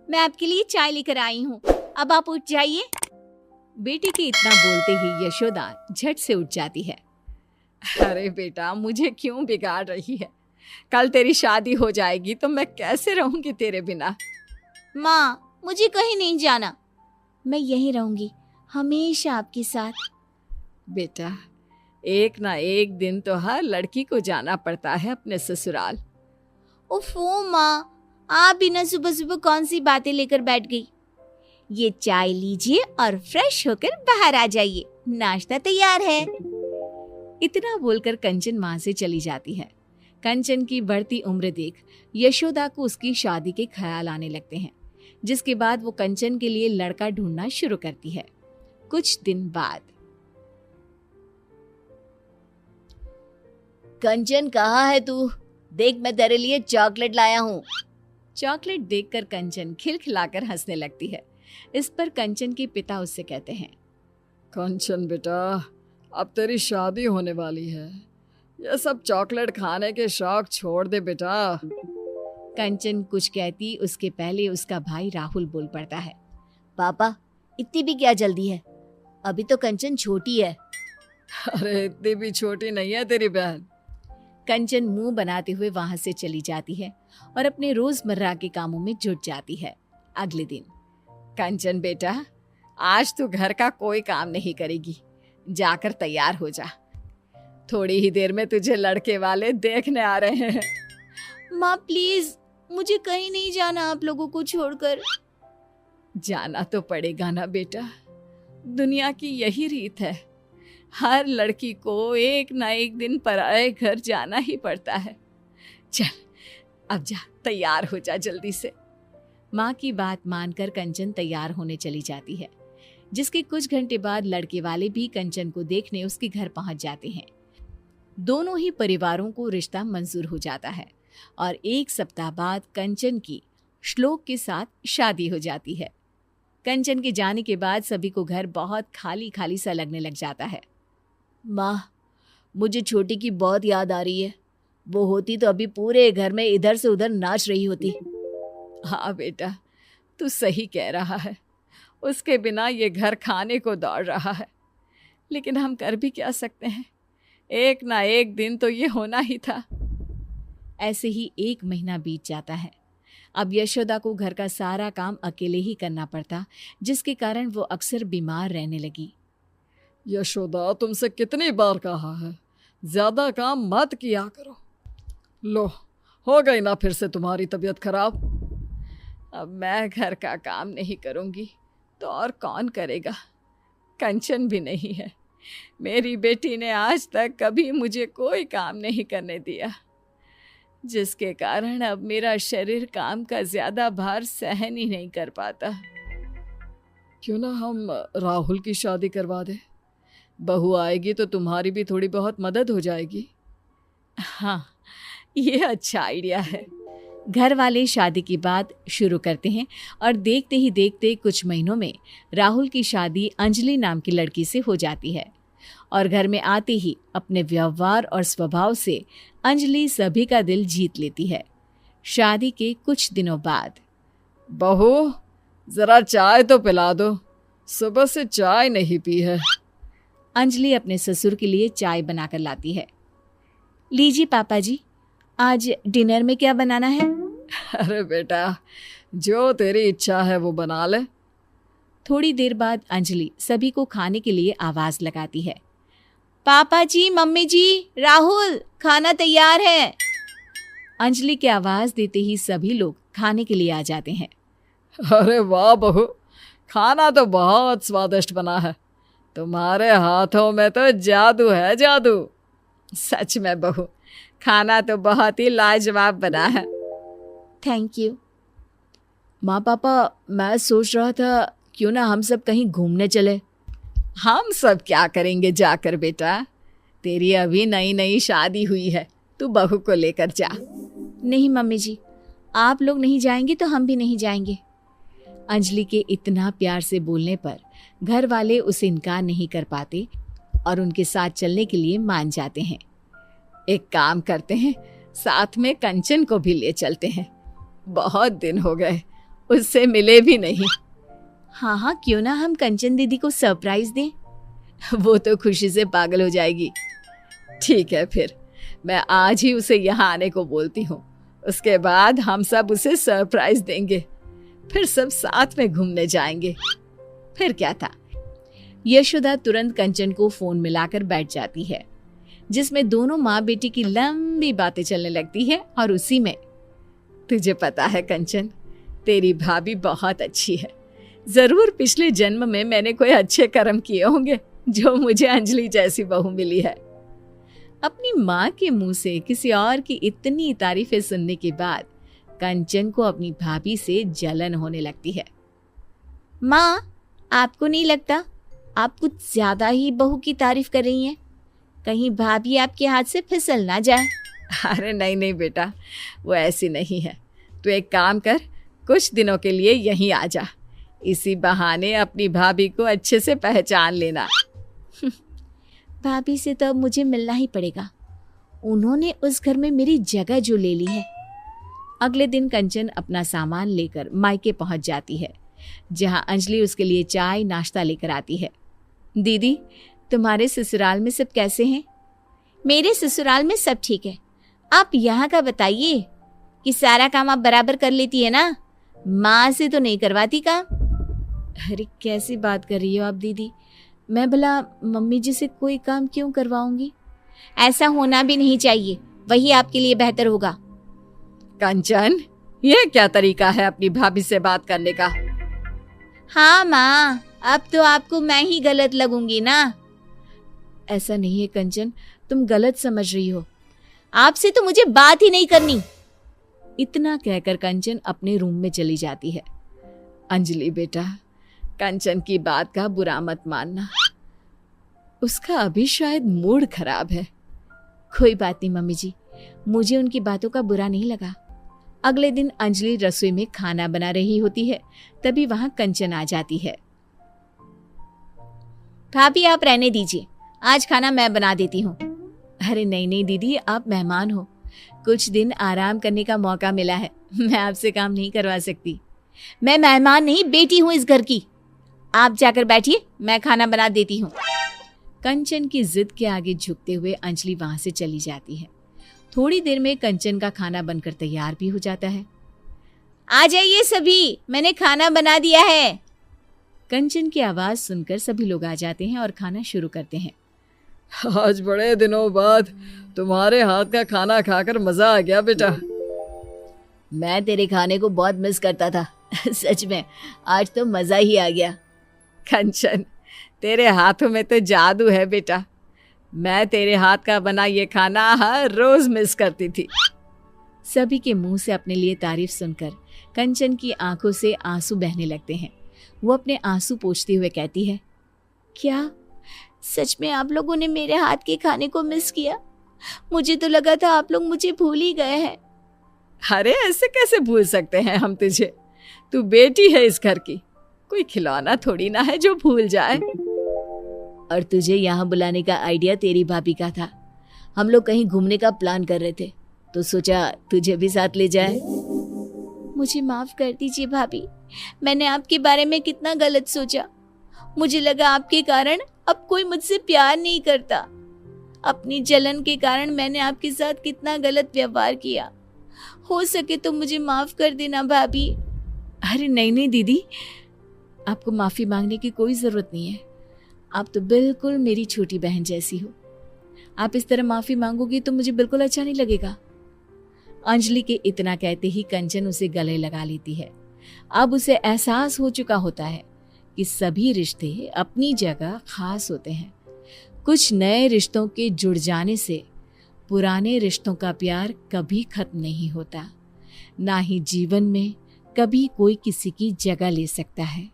मैं आपके लिए चाय लेकर आई हूँ, अब आप उठ जाइए। बेटी के इतना बोलते ही यशोदा झट से उठ जाती है। अरे बेटा, मुझे क्यों बिगाड़ रही है? कल तेरी शादी हो जाएगी तो मैं कैसे रहूंगी तेरे बिना? माँ, मुझे कहीं नहीं जाना, मैं यहीं रहूंगी, हमेशा आपके साथ। बेटा, एक ना एक दिन तो हर लड़की को जाना पड़ता है अपने ससुराल। ओफो माँ, आप भी ना सुबह सुबह कौन सी बातें लेकर बैठ गई। ये चाय लीजिए और फ्रेश होकर बाहर आ जाइए, नाश्ता तैयार है। इतना बोलकर कंचन वहां से चली जाती है। कंचन की बढ़ती उम्र देख यशोदा को उसकी शादी के ख्याल आने लगते हैं, जिसके बाद वो कंचन के लिए लड़का ढूंढना शुरू करती है। कुछ दिन बाद, कंचन कहाँ है तू? देख, मैं तेरे लिए चॉकलेट लाया हूँ। चॉकलेट देखकर कंचन खिलखिलाकर हंसने लगती है। इस पर कंचन के पिता उससे कहते हैं, कंचन बेटा, अब तेरी शादी होने वाली है, ये सब चॉकलेट खाने के शौक छोड़ दे बेटा। कंचन कुछ कहती उसके पहले उसका भाई राहुल बोल पड़ता है, पापा, इतनी भी क्या जल्दी है? अभी तो कंचन छोटी है। अरे इतनी भी छोटी नहीं है तेरी बहन। कंचन मुंह बनाते हुए वहां से चली जाती है और अपने रोजमर्रा के कामों में जुट जाती है। अगले दिन, कंचन बेटा, आज तू घर का कोई काम नहीं करेगी, जाकर तैयार हो जा, थोड़ी ही देर में तुझे लड़के वाले देखने आ रहे हैं। माँ प्लीज, मुझे कहीं नहीं जाना आप लोगों को छोड़कर। जाना तो पड़ेगा ना बेटा, दुनिया की यही रीत है, हर लड़की को एक ना एक दिन पराए घर जाना ही पड़ता है। चल अब जा, तैयार हो जा जल्दी से। माँ की बात मानकर कंचन तैयार होने चली जाती है, जिसके कुछ घंटे बाद लड़के वाले भी कंचन को देखने उसके घर पहुंच जाते हैं। दोनों ही परिवारों को रिश्ता मंजूर हो जाता है और एक सप्ताह बाद कंचन की श्लोक के साथ शादी हो जाती है। कंचन के जाने के बाद सभी को घर बहुत खाली खाली सा लगने लग जाता है। माँ, मुझे छोटी की बहुत याद आ रही है, वो होती तो अभी पूरे घर में इधर से उधर नाच रही होती। हाँ बेटा, तू सही कह रहा है, उसके बिना ये घर खाने को दौड़ रहा है, लेकिन हम कर भी क्या सकते हैं, एक ना एक दिन तो ये होना ही था। ऐसे ही 1 महीना बीत जाता है। अब यशोदा को घर का सारा काम अकेले ही करना पड़ता, जिसके कारण वो अक्सर बीमार रहने लगी। यशोदा, तुमसे कितनी बार कहा है, ज्यादा काम मत किया करो। लो, हो गई ना फिर से तुम्हारी तबीयत खराब। अब मैं घर का काम नहीं करूंगी तो और कौन करेगा? कंचन भी नहीं है, मेरी बेटी ने आज तक कभी मुझे कोई काम नहीं करने दिया, जिसके कारण अब मेरा शरीर काम का ज्यादा भार सहन ही नहीं कर पाता। क्यों ना हम राहुल की शादी करवा दे, बहू आएगी तो तुम्हारी भी थोड़ी बहुत मदद हो जाएगी। हाँ, ये अच्छा आइडिया है। घर वाले शादी की बात शुरू करते हैं और देखते ही देखते कुछ महीनों में राहुल की शादी अंजलि नाम की लड़की से हो जाती है और घर में आते ही अपने व्यवहार और स्वभाव से अंजलि सभी का दिल जीत लेती है। शादी के कुछ दिनों बाद, बहू जरा चाय तो पिला दो, सुबह से चाय नहीं पी है। अंजलि अपने ससुर के लिए चाय बनाकर लाती है। लीजिए पापा जी, आज डिनर में क्या बनाना है? अरे बेटा, जो तेरी इच्छा है वो बना ले। थोड़ी देर बाद अंजलि सभी को खाने के लिए आवाज लगाती है। पापा जी, मम्मी जी, राहुल, खाना तैयार है। अंजलि की आवाज देते ही सभी लोग खाने के लिए आ जाते हैं। अरे वाह बहू, खाना तो बहुत स्वादिष्ट बना है, तुम्हारे हाथों में तो जादू है, जादू। सच में बहू, खाना तो बहुत ही लाजवाब बना है। Thank you. माँ पापा, मैं सोच रहा था क्यों ना हम सब कहीं घूमने चले। हम सब क्या करेंगे जाकर बेटा, तेरी अभी नई नई शादी हुई है, तू बहू को लेकर जा। नहीं मम्मी जी, आप लोग नहीं जाएंगे तो हम भी नहीं जाएंगे। अंजलि के इतना प्यार से बोलने पर घर वाले उसे इनकार नहीं कर पाते और उनके साथ चलने के लिए मान जाते हैं। एक काम करते हैं, साथ में कंचन को भी ले चलते हैं, बहुत दिन हो गए उससे मिले भी नहीं। हाँ हाँ, क्यों ना हम कंचन दीदी को सरप्राइज दें। वो तो खुशी से पागल हो जाएगी। ठीक है, फिर मैं आज ही उसे यहाँ आने को बोलती हूँ। उसके बाद हम सब उसे सरप्राइज देंगे, फिर सब साथ में घूमने जाएंगे। फिर क्या था। यशोदा तुरंत कंचन को फोन मिलाकर बैठ जाती है, जिसमें दोनों माँ बेटी की लंबी बातें चलने लगती है। और उसी में, तुझे पता है कंचन, तेरी भाभी बहुत अच्छी है। जरूर पिछले जन्म में मैंने कोई अच्छे कर्म किए होंगे जो मुझे अंजलि जैसी बहू मिली है। अपनी माँ के मुंह से किसी और की इतनी तारीफें सुनने के बाद कंचन को अपनी भाभी से जलन होने लगती है। माँ, आपको नहीं लगता आप कुछ ज्यादा ही बहू की तारीफ कर रही हैं? कहीं भाभी आपके हाथ से फिसल ना जाए। अरे नहीं नहीं बेटा, वो ऐसी नहीं है। तू एक काम कर, कुछ दिनों के लिए यहीं आ जा। इसी बहाने अपनी भाभी को अच्छे से पहचान लेना। भाभी से तो अब मुझे मिलना ही पड़ेगा। उन्होंने उस घर में मेरी जगह जो ले ली है। अगले दिन कंचन अपना सामान लेकर मायके पहुंच जाती है, जहां अंजलि उसके लिए चाय नाश्ता लेकर आती है। दीदी, तुम्हारे ससुराल में सब कैसे हैं? मेरे ससुराल में सब ठीक है। आप यहाँ का बताइए कि सारा काम आप बराबर कर लेती है ना? माँ से तो नहीं करवाती काम। अरे कैसी बात कर रही हो आप दीदी? मैं भला मम्मी जी से कोई काम क्यों करवाऊंगी? ऐसा होना भी नहीं चाहिए, वही आपके लिए बेहतर होगा। कंचन, ये क्या तरीका है अपनी भाभी से बात करने का? हाँ माँ, अब तो आपको मैं ही गलत लगूंगी ना। ऐसा नहीं है कंचन, तुम गलत समझ रही हो। आपसे तो मुझे बात ही नहीं करनी। इतना कहकर कंचन अपने रूम में चली जाती है। अंजलि बेटा, कंचन की बात का बुरा मत मानना। उसका अभी शायद मूड खराब है। कोई बात नहीं मम्मी जी, मुझे उनकी बातों का बुरा नहीं लगा। अगले दिन अंजलि रसोई में खाना बना रही होती है, तभी वहां कंचन आ जाती है। भाभी आप रहने दीजिए, आज खाना मैं बना देती हूँ। अरे नहीं नहीं दीदी, आप मेहमान हो, कुछ दिन आराम करने का मौका मिला है, मैं आपसे काम नहीं करवा सकती। मैं मेहमान नहीं, बेटी हूँ इस घर की। आप जाकर बैठिए, मैं खाना बना देती हूँ। कंचन की जिद के आगे झुकते हुए अंजलि वहां से चली जाती है। थोड़ी देर में कंचन का खाना बनकर तैयार भी हो जाता है। आ जाइए सभी, मैंने खाना बना दिया है। कंचन की आवाज सुनकर सभी लोग आ जाते हैं और खाना शुरू करते हैं। आज बड़े दिनों बाद तुम्हारे हाथ का खाना खाकर मजा आ गया बेटा। मैं तेरे खाने को बहुत मिस करता था। सच में आज तो मजा ही आ गया। कंचन, तेरे हाथों में तो जादू है बेटा। मैं तेरे हाथ का बना ये खाना हर रोज मिस करती थी। सभी के मुंह से अपने लिए तारीफ सुनकर कंचन की आंखों से आंसू बहने लगते हैं। वो अपने आंसू पोंछते हुए कहती है, क्या सच में आप लोगों ने मेरे हाथ के खाने को मिस किया? मुझे तो लगा था आप लोग मुझे भूल ही गए हैं। अरे ऐसे कैसे भूल सकते हैं हम तुझे? तू बेटी है इस घर की, कोई खिलौना थोड़ी ना है जो भूल जाए। और तुझे यहाँ बुलाने का आइडिया तेरी भाभी का था। हम लोग कहीं घूमने का प्लान कर रहे थे, तो सोचा तुझे भी साथ ले जाए। मुझे माफ कर दीजिए भाभी, मैंने आपके बारे में कितना गलत सोचा। मुझे लगा आपके कारण अब कोई मुझसे प्यार नहीं करता। अपनी जलन के कारण मैंने आपके साथ कितना गलत व्यवहार किया। हो सके तो मुझे माफ कर देना भाभी। अरे नहीं नहीं दीदी, आपको माफी मांगने की कोई जरूरत नहीं है। आप तो बिल्कुल मेरी छोटी बहन जैसी हो। आप इस तरह माफी मांगोगी तो मुझे बिल्कुल अच्छा नहीं लगेगा। अंजलि के इतना कहते ही कंचन उसे गले लगा लेती है। अब उसे एहसास हो चुका होता है कि सभी रिश्ते अपनी जगह खास होते हैं। कुछ नए रिश्तों के जुड़ जाने से पुराने रिश्तों का प्यार कभी खत्म नहीं होता, ना ही जीवन में कभी कोई किसी की जगह ले सकता है।